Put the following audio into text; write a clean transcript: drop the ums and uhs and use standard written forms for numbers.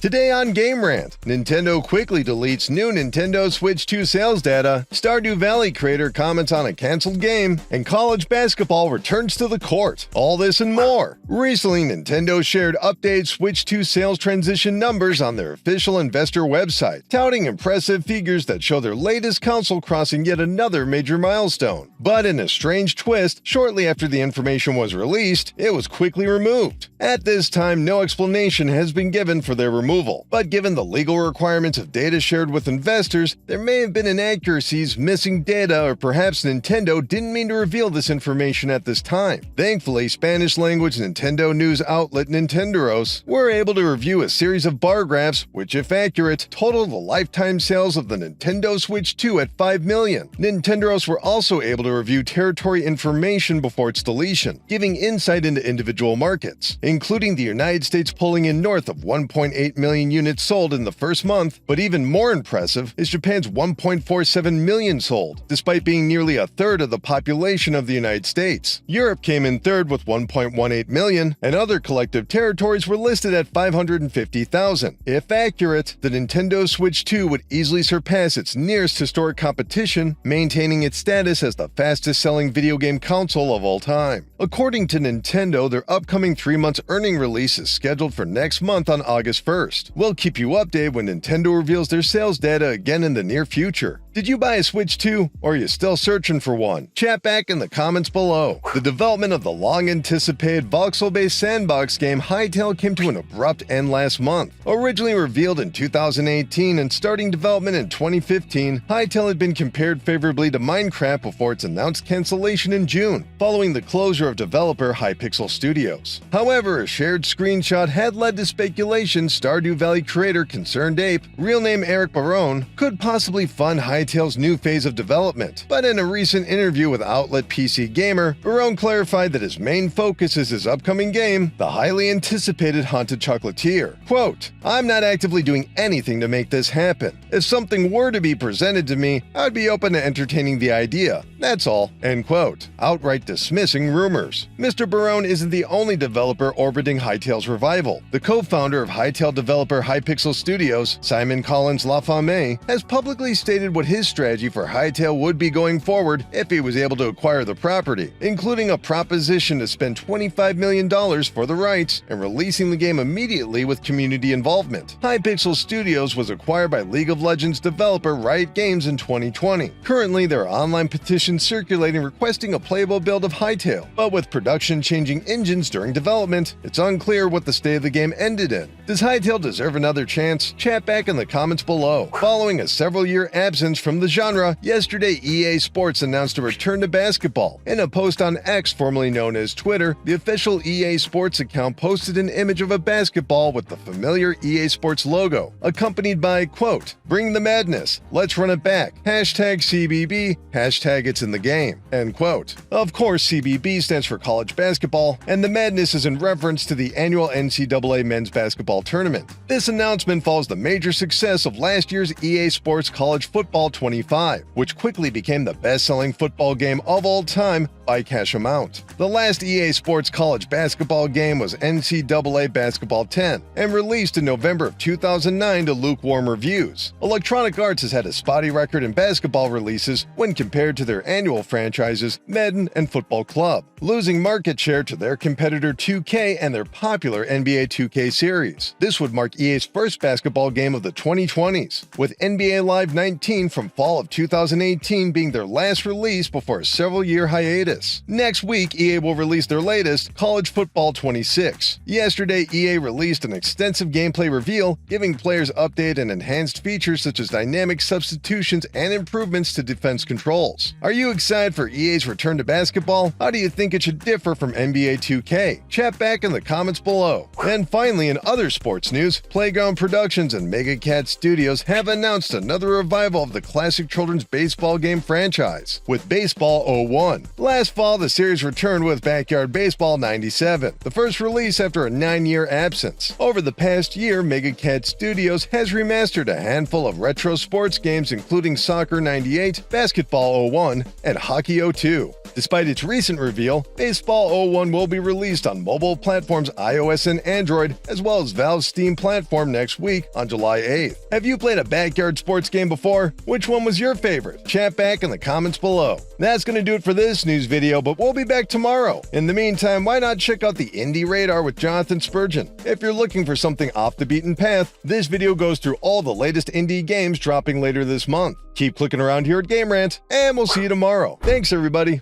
Today on Game Rant, Nintendo quickly deletes new Nintendo Switch 2 sales data, Stardew Valley creator comments on a canceled game, and college basketball returns to the court. All this and more. Recently, Nintendo shared updated Switch 2 sales transition numbers on their official investor website, touting impressive figures that show their latest console crossing yet another major milestone. But in a strange twist, shortly after the information was released, it was quickly removed. At this time, no explanation has been given for their removal, but given the legal requirements of data shared with investors, there may have been inaccuracies, missing data, or perhaps Nintendo didn't mean to reveal this information at this time. Thankfully, Spanish-language Nintendo news outlet Nintenderos were able to review a series of bar graphs, which, if accurate, totaled the lifetime sales of the Nintendo Switch 2 at 5 million. Nintenderos were also able to review territory information before its deletion, giving insight into individual markets, including the United States pulling in north of 1.8 million units sold in the first month, but even more impressive is Japan's 1.47 million sold, despite being nearly a third of the population of the United States. Europe came in third with 1.18 million, and other collective territories were listed at 550,000. If accurate, the Nintendo Switch 2 would easily surpass its nearest historic competition, maintaining its status as the fastest-selling video game console of all time. According to Nintendo, their upcoming 3 months earning release is scheduled for next month on August 1st. We'll keep you updated when Nintendo reveals their sales data again in the near future. Did you buy a Switch 2, or are you still searching for one? Chat back in the comments below. The development of the long-anticipated voxel-based sandbox game Hytale came to an abrupt end last month. Originally revealed in 2018 and starting development in 2015, Hytale had been compared favorably to Minecraft before its announced cancellation in June, following the closure of developer Hypixel Studios. However, a shared screenshot had led to speculation Stardew Valley creator ConcernedApe, real name Eric Barone, could possibly fund Hytale's new phase of development. But in a recent interview with outlet PC Gamer, Barone clarified that his main focus is his upcoming game, the highly anticipated Haunted Chocolatier. Quote, "I'm not actively doing anything to make this happen. If something were to be presented to me, I'd be open to entertaining the idea. That's all." End quote, outright dismissing rumors. Mr. Barone isn't the only developer orbiting Hytale's revival. The co-founder of Hytale developer Hypixel Studios, Simon Collins LaFame, has publicly stated what his strategy for Hytale would be going forward if he was able to acquire the property, including a proposition to spend $25 million for the rights and releasing the game immediately with community involvement. Hypixel Studios was acquired by League of Legends developer Riot Games in 2020. Currently, there are online petitions circulating requesting a playable build of Hytale, but with production changing engines during development, it's unclear what the state of the game ended in. Does Hytale deserve another chance? Chat back in the comments below. Following a several-year absence from the genre, yesterday EA Sports announced a return to basketball. In a post on X, formerly known as Twitter, the official EA Sports account posted an image of a basketball with the familiar EA Sports logo, accompanied by, quote, "Bring the madness, let's run it back, hashtag CBB, hashtag it's in the game," end quote. Of course, CBB stands for college basketball, and the madness is in reference to the annual NCAA men's basketball tournament. This announcement follows the major success of last year's EA Sports College Football 25, which quickly became the best-selling football game of all time by cash amount. The last EA Sports college basketball game was NCAA Basketball 10 and released in November of 2009 to lukewarm reviews. Electronic Arts has had a spotty record in basketball releases when compared to their annual franchises Madden and Football Club, losing market share to their competitor 2K and their popular NBA 2K series. This would mark EA's first basketball game of the 2020s, with NBA Live 19 from fall of 2018 being their last release before a several-year hiatus. Next week, EA will release their latest, College Football 26. Yesterday, EA released an extensive gameplay reveal, giving players updated and enhanced features such as dynamic substitutions and improvements to defense controls. Are you excited for EA's return to basketball? How do you think it should differ from NBA 2K? Chat back in the comments below. And finally, in other sports news, Playground Productions and Mega Cat Studios have announced another revival of the classic children's baseball game franchise, with Baseball 01. Last fall, the series returned with Backyard Baseball 97, the first release after a 9-year absence. Over the past year, Mega Cat Studios has remastered a handful of retro sports games including Soccer 98, Basketball 01, and Hockey 02. Despite its recent reveal, Baseball 01 will be released on mobile platforms iOS and Android, as well as Valve's Steam platform next week on July 8th. Have you played a backyard sports game before? Which one was your favorite? Chat back in the comments below. That's going to do it for this news video, but we'll be back tomorrow. In the meantime, why not check out the Indie Radar with Jonathan Spurgeon? If you're looking for something off the beaten path, this video goes through all the latest indie games dropping later this month. Keep clicking around here at Game Rant, and we'll see you tomorrow. Thanks, everybody.